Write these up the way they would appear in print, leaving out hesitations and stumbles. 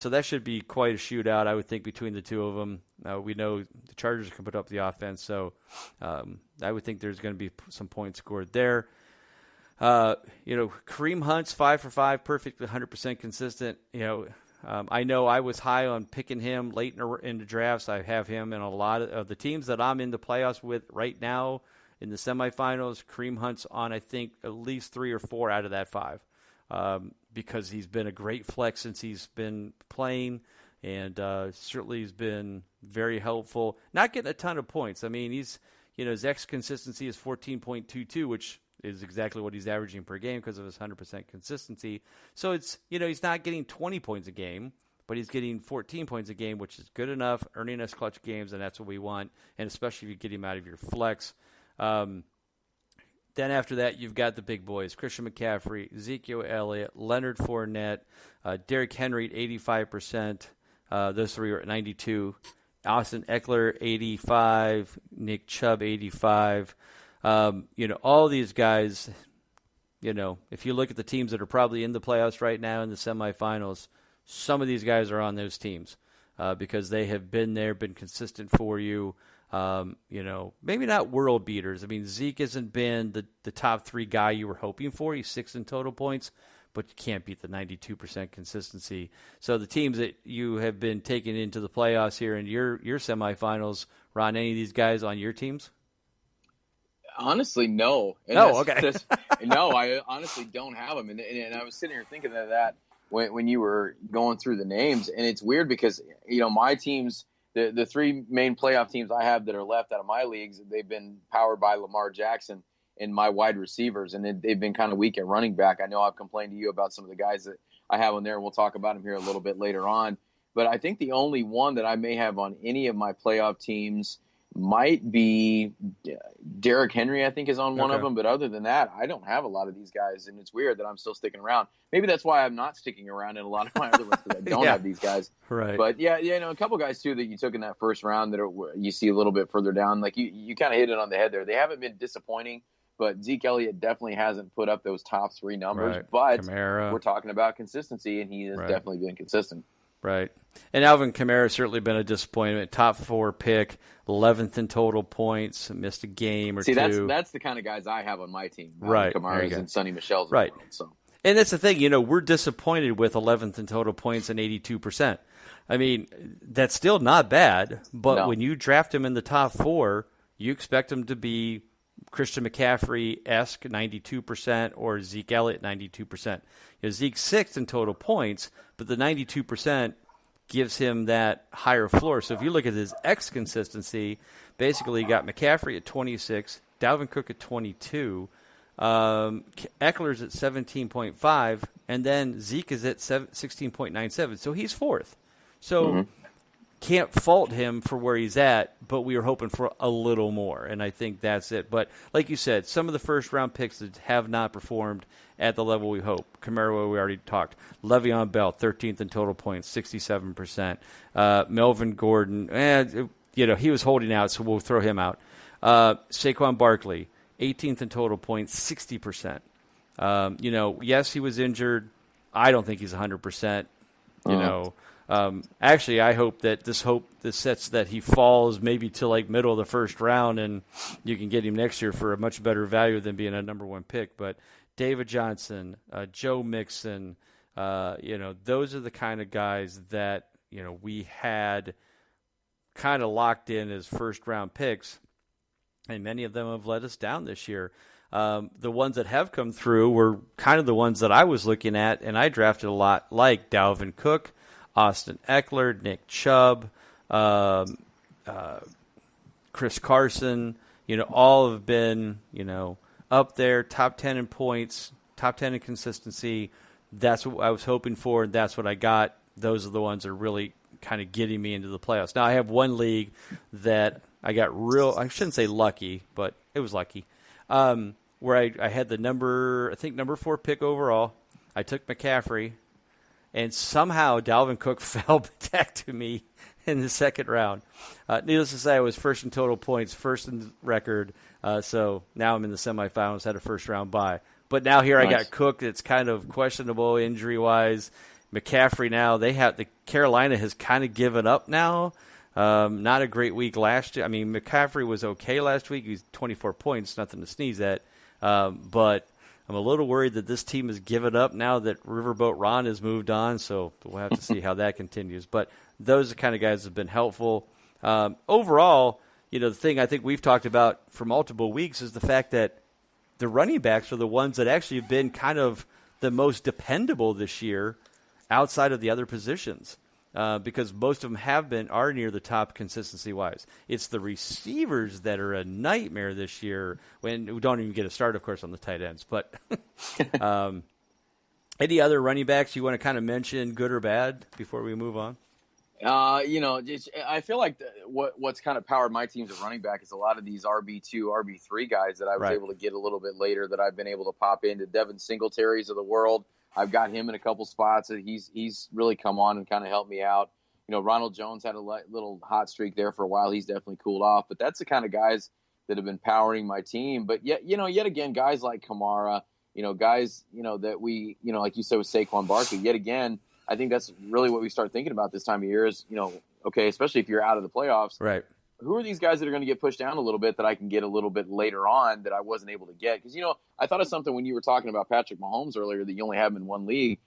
So that should be quite a shootout, I would think, between the two of them. We know the Chargers can put up the offense, so I would think there's going to be some points scored there. Kareem Hunt's 5 for 5, perfectly 100% consistent. I know I was high on picking him late in the drafts. I have him in a lot of the teams that I'm in the playoffs with right now in the semifinals. Kareem Hunt's on, I think, at least 3 or 4 out of that 5. Because he's been a great flex since he's been playing, and certainly he's been very helpful. Not getting a ton of points. I mean, his X consistency is 14.22, which is exactly what he's averaging per game because of his 100% consistency. So it's, he's not getting 20 points a game, but he's getting 14 points a game, which is good enough, earning us clutch games, and that's what we want, and especially if you get him out of your flex. Then after that, you've got the big boys, Christian McCaffrey, Ezekiel Elliott, Leonard Fournette, Derrick Henry at 85%. Those three are at 92. Austin Eckler, 85. Nick Chubb, 85. All these guys, if you look at the teams that are probably in the playoffs right now in the semifinals, some of these guys are on those teams because they have been there, been consistent for you. Maybe not world beaters. I mean, Zeke hasn't been the top 3 guy you were hoping for. He's 6th in total points, but you can't beat the 92% consistency. So the teams that you have been taking into the playoffs here in your semifinals, Ron, any of these guys on your teams? Honestly, no. Okay. No, I honestly don't have them. And I was sitting here thinking of that when you were going through the names. And it's weird because, my teams – the 3 main playoff teams I have that are left out of my leagues, they've been powered by Lamar Jackson and my wide receivers, and they've been kind of weak at running back. I know I've complained to you about some of the guys that I have on there, and we'll talk about them here a little bit later on. But I think the only one that I may have on any of my playoff teams might be Derrick Henry, I think, is on one of them. But other than that, I don't have a lot of these guys, and it's weird that I'm still sticking around. Maybe that's why I'm not sticking around in a lot of my other ones, because I don't have these guys. Right. But, a couple guys, too, that you took in that first round that you see a little bit further down. Like, you kind of hit it on the head there. They haven't been disappointing, but Zeke Elliott definitely hasn't put up those top 3 numbers. Right. But Kamara. We're talking about consistency, and he has definitely been consistent. Right. And Alvin Kamara has certainly been a disappointment. Top 4 pick, 11th in total points, missed a game or two. See, that's the kind of guys I have on my team. Right. Kamara's and Sonny Michel's. Right. World, so. And that's the thing, we're disappointed with 11th in total points and 82%. I mean, that's still not bad, but when you draft him in the top 4, you expect him to be Christian McCaffrey-esque 92% or Zeke Elliott 92%. Zeke's 6th in total points, but the 92% gives him that higher floor. So if you look at his X consistency, basically you got McCaffrey at 26, Dalvin Cook at 22, Eckler's at 17.5, and then Zeke is at 16.97. So he's 4th. So can't fault him for where he's at, but we were hoping for a little more, and I think that's it. But like you said, some of the first-round picks that have not performed at the level we hope. Kamara, we already talked. Le'Veon Bell, 13th in total points, 67%. Melvin Gordon, he was holding out, so we'll throw him out. Saquon Barkley, 18th in total points, 60%. Yes, he was injured. I don't think he's 100%. Actually, I hope that this sets that he falls maybe to like middle of the first round, and you can get him next year for a much better value than being a number 1 pick. But David Johnson, Joe Mixon, those are the kind of guys that we had kind of locked in as first round picks, and many of them have let us down this year. The ones that have come through were kind of the ones that I was looking at, and I drafted a lot, like Dalvin Cook, Austin Eckler, Nick Chubb, Chris Carson, all have been, up there, top 10 in points, top 10 in consistency. That's what I was hoping for, and that's what I got. Those are the ones that are really kind of getting me into the playoffs. Now, I have one league that I got I shouldn't say lucky, but it was lucky, where I had the number 4 pick overall. I took McCaffrey, and somehow Dalvin Cook fell back to me in the second round. Needless to say, I was first in total points, first in record. So now I'm in the semifinals, had a first-round bye. But now here I got Cook. It's kind of questionable injury-wise. McCaffrey now, Carolina has kind of given up now. Not a great week last year. I mean, McCaffrey was okay last week. He's 24 points, nothing to sneeze at. But I'm a little worried that this team has given up now that Riverboat Ron has moved on, so we'll have to see how that continues. But those are the kind of guys that have been helpful. Overall, the thing I think we've talked about for multiple weeks is the fact that the running backs are the ones that actually have been kind of the most dependable this year outside of the other positions. Because most of them are near the top consistency-wise. It's the receivers that are a nightmare this year. When we don't even get a start, of course, on the tight ends. But any other running backs you want to kind of mention, good or bad, before we move on? I feel like what's kind of powered my teams at running back is a lot of these RB2, RB3 guys that I was able to get a little bit later that I've been able to pop into. Devin Singletaries of the world. I've got him in a couple spots. He's really come on and kind of helped me out. Ronald Jones had a little hot streak there for a while. He's definitely cooled off. But that's the kind of guys that have been powering my team. But yet again, guys like Kamara, guys, that we, like you said with Saquon Barkley, yet again, I think that's really what we start thinking about this time of year is, okay, especially if you're out of the playoffs. Right. Who are these guys that are going to get pushed down a little bit that I can get a little bit later on that I wasn't able to get? Because, I thought of something when you were talking about Patrick Mahomes earlier that you only have him in one league.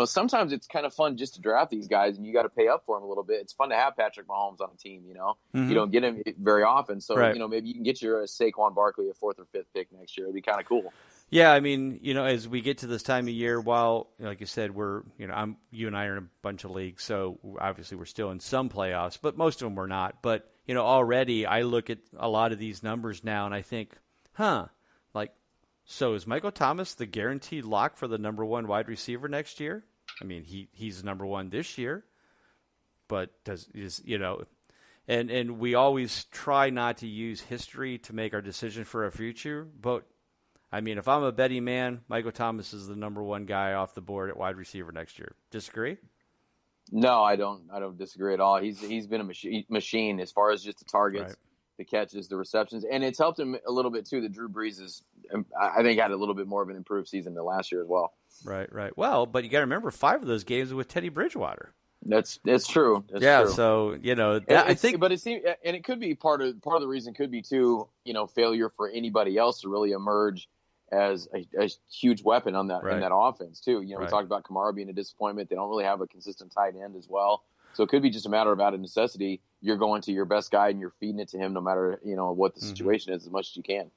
Sometimes it's kind of fun just to draft these guys and you got to pay up for them a little bit. It's fun to have Patrick Mahomes on a team, You don't get him very often. So, maybe you can get your Saquon Barkley a 4th or 5th pick next year. It'd be kind of cool. Yeah, I mean, as we get to this time of year, while, like you said, you and I are in a bunch of leagues, so obviously we're still in some playoffs, but most of them we're not. But, already I look at a lot of these numbers now and I think, so is Michael Thomas the guaranteed lock for the number one wide receiver next year? I mean, he's number one this year, but and we always try not to use history to make our decision for our future, but I mean, if I'm a betting man, Michael Thomas is the number one guy off the board at wide receiver next year. Disagree? No, I don't disagree at all. He's been a machine as far as just the targets, the catches, the receptions, and it's helped him a little bit too. That Drew Brees I think, had a little bit more of an improved season than last year as well. Right. Well, but you got to remember 5 of those games were with Teddy Bridgewater. That's true. True. So I think, but it seems, and it could be part of the reason could be too, failure for anybody else to really emerge as a huge weapon on that in that offense too. We talked about Kamara being a disappointment. They don't really have a consistent tight end as well. So it could be just a matter of out of necessity. You're going to your best guy and you're feeding it to him no matter, what the situation is as much as you can.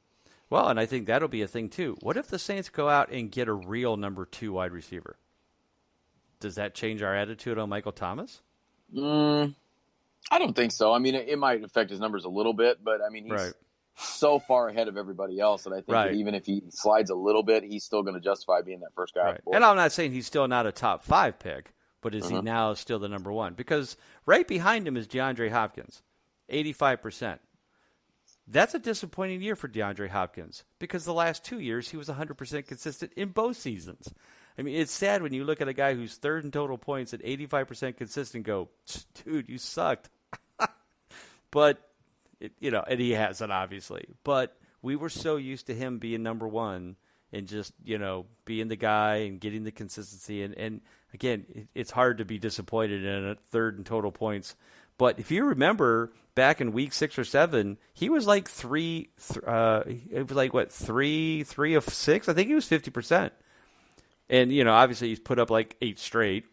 Well, and I think that'll be a thing too. What if the Saints go out and get a real number 2 wide receiver? Does that change our attitude on Michael Thomas? I don't think so. I mean, it might affect his numbers a little bit, but I mean, he's so far ahead of everybody else that I think that even if he slides a little bit, he's still going to justify being that first guy. Right. And I'm not saying he's still not a top 5 pick, but is he now still the number 1? Because right behind him is DeAndre Hopkins, 85%. That's a disappointing year for DeAndre Hopkins because the last 2 years he was 100% consistent in both seasons. I mean, it's sad when you look at a guy who's third in total points at 85% consistent go, dude, you sucked. But, and he hasn't, obviously. But we were so used to him being number 1 and just, being the guy and getting the consistency. And again, it's hard to be disappointed in a third in total points. But if you remember back in week 6 or 7, he was like 3 of 6? I think he was 50%. And, obviously he's put up like 8 straight,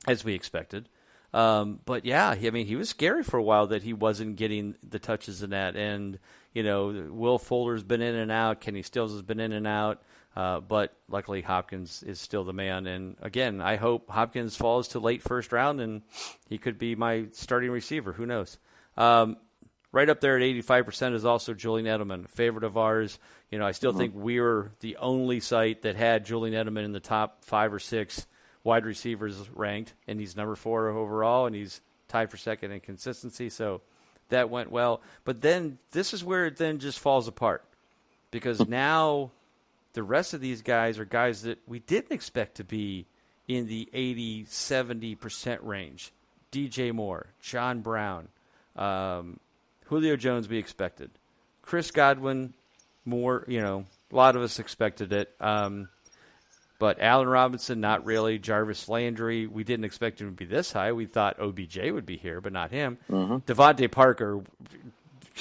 as we expected. But yeah, he was scary for a while that he wasn't getting the touches in that. And, Will Fuller's been in and out. Kenny Stills has been in and out. But luckily Hopkins is still the man. And again, I hope Hopkins falls to late first round and he could be my starting receiver. Who knows? Right up there at 85% is also Julian Edelman, a favorite of ours. I still think we're the only site that had Julian Edelman in the top 5 or 6 wide receivers ranked, and he's number 4 overall, and he's tied for second in consistency. So that went well. But then this is where it then just falls apart because now the rest of these guys are guys that we didn't expect to be in the 80, 70% range. DJ Moore, John Brown, Julio Jones we expected. Chris Godwin, more, a lot of us expected it. But Allen Robinson, not really. Jarvis Landry, we didn't expect him to be this high. We thought OBJ would be here, but not him. Devontae Parker,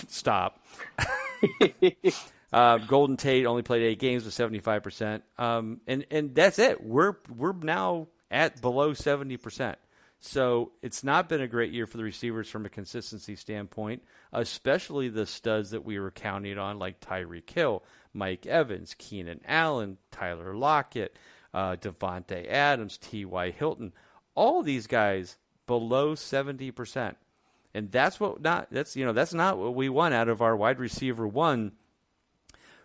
stop. Golden Tate only played 8 games with 75%. And that's it. We're now at below 70%. So it's not been a great year for the receivers from a consistency standpoint, especially the studs that we were counting on, like Tyreek Hill, Mike Evans, Keenan Allen, Tyler Lockett, Devontae Adams, T.Y. Hilton. All these guys below 70%. And that's not what we want out of our wide receiver one.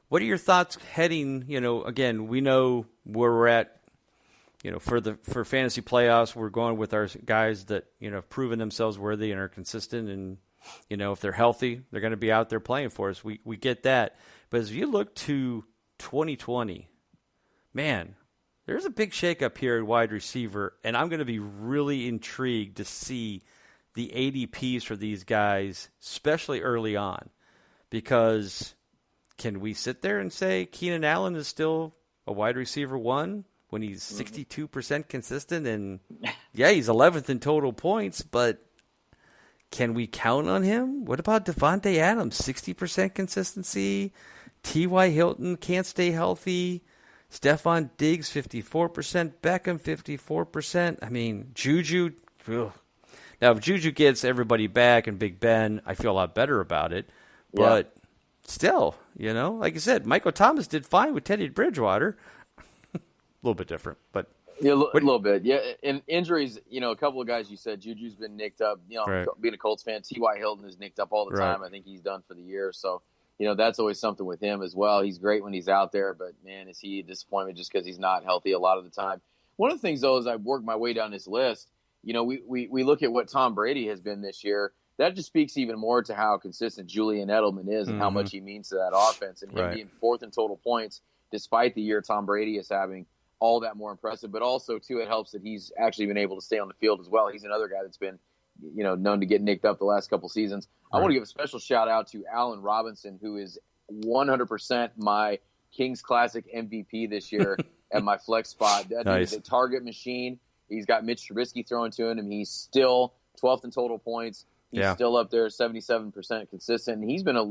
What are your thoughts heading, again, we know where we're at, for fantasy playoffs, we're going with our guys that, have proven themselves worthy and are consistent. And, if they're healthy, they're going to be out there playing for us. We get that. But as you look to 2020, man, there's a big shakeup here at wide receiver. And I'm going to be really intrigued to see the ADPs for these guys, especially early on. Because can we sit there and say Keenan Allen is still a wide receiver one when he's 62% consistent? And, yeah, he's 11th in total points, but can we count on him? What about Devontae Adams? 60% consistency. T.Y. Hilton can't stay healthy. Stephon Diggs, 54%. Beckham, 54%. I mean, Juju. Ugh. Now, if Juju gets everybody back and Big Ben, I feel a lot better about it. But still, like I said, Michael Thomas did fine with Teddy Bridgewater. A little bit different, but yeah, a little bit. Yeah, and injuries. A couple of guys you said Juju's been nicked up. Right. Being a Colts fan, T.Y. Hilton is nicked up all the time. I think he's done for the year. So that's always something with him as well. He's great when he's out there, but man, is he a disappointment just because he's not healthy a lot of the time. One of the things though, as I work my way down this list, we look at what Tom Brady has been this year. That just speaks even more to how consistent Julian Edelman is and how much he means to that offense. And him being 4th in total points, despite the year Tom Brady is having, all that more impressive. But also, too, it helps that he's actually been able to stay on the field as well. He's another guy that's been, known to get nicked up the last couple seasons. I want to give a special shout-out to Allen Robinson, who is 100% my Kings Classic MVP this year at my flex spot. That Nice. He's a target machine. He's got Mitch Trubisky throwing to him. He's still 12th in total points. He's still up there, 77% consistent. And he's been a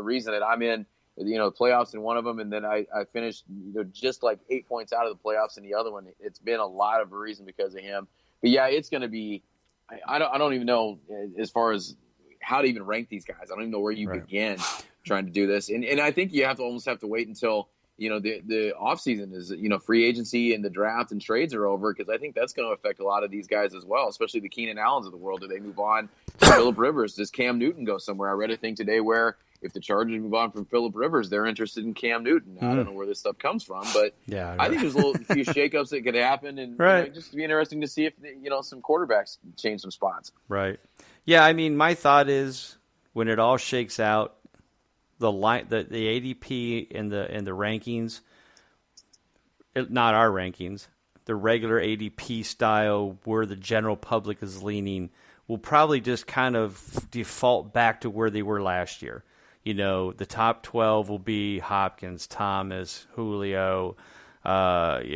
reason that I'm in, playoffs in one of them. And then I finished, just like 8 points out of the playoffs in the other one. It's been a lot of reason because of him. But yeah, it's going to be, I don't even know as far as how to even rank these guys. I don't even know where you begin trying to do this. And I think you almost have to wait until, the off season is, free agency and the draft and trades are over, because I think that's going to affect a lot of these guys as well, especially the Keenan Allens of the world. Do they move on to Phillip Rivers? Does Cam Newton go somewhere? I read a thing today where if the Chargers move on from Phillip Rivers, they're interested in Cam Newton. I don't know where this stuff comes from, but I think there's a few shakeups that could happen, and just be interesting to see if some quarterbacks change some spots. Right. Yeah, I mean, my thought is when it all shakes out, the ADP and the rankings, not our rankings, the regular ADP style where the general public is leaning, will probably just kind of default back to where they were last year. The top 12 will be Hopkins, Thomas, Julio, Tyreek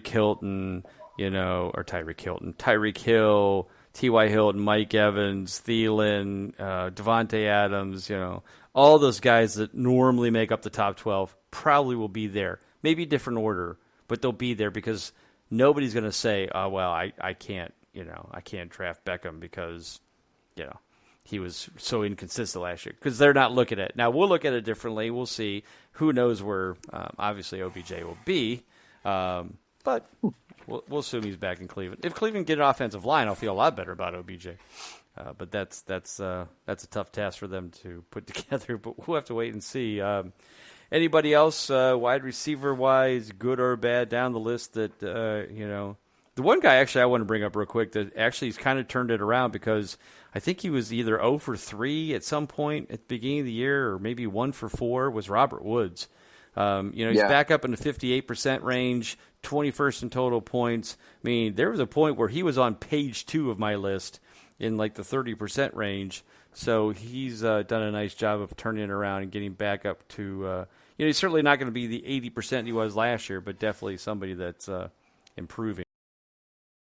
Hilton, Tyreek Hill, T.Y. Hilton, Mike Evans, Thielen, Devontae Adams, all those guys that normally make up the top 12 probably will be there. Maybe different order, but they'll be there because nobody's going to say, oh, well, I can't draft Beckham because, he was so inconsistent last year, because they're not looking at it. Now, we'll look at it differently. We'll see. Who knows where, obviously, OBJ will be. But we'll assume he's back in Cleveland. If Cleveland get an offensive line, I'll feel a lot better about OBJ. But that's a tough task for them to put together. But we'll have to wait and see. Anybody else, wide receiver-wise, good or bad, down the list that, The one guy, actually, I want to bring up real quick that actually has kind of turned it around, because I think he was either 0 for 3 at some point at the beginning of the year, or maybe 1 for 4, was Robert Woods. He's back up in the 58% range, 21st in total points. I mean, there was a point where he was on page 2 of my list in like the 30% range. So he's done a nice job of turning it around and getting back up to he's certainly not going to be the 80% he was last year, but definitely somebody that's improving.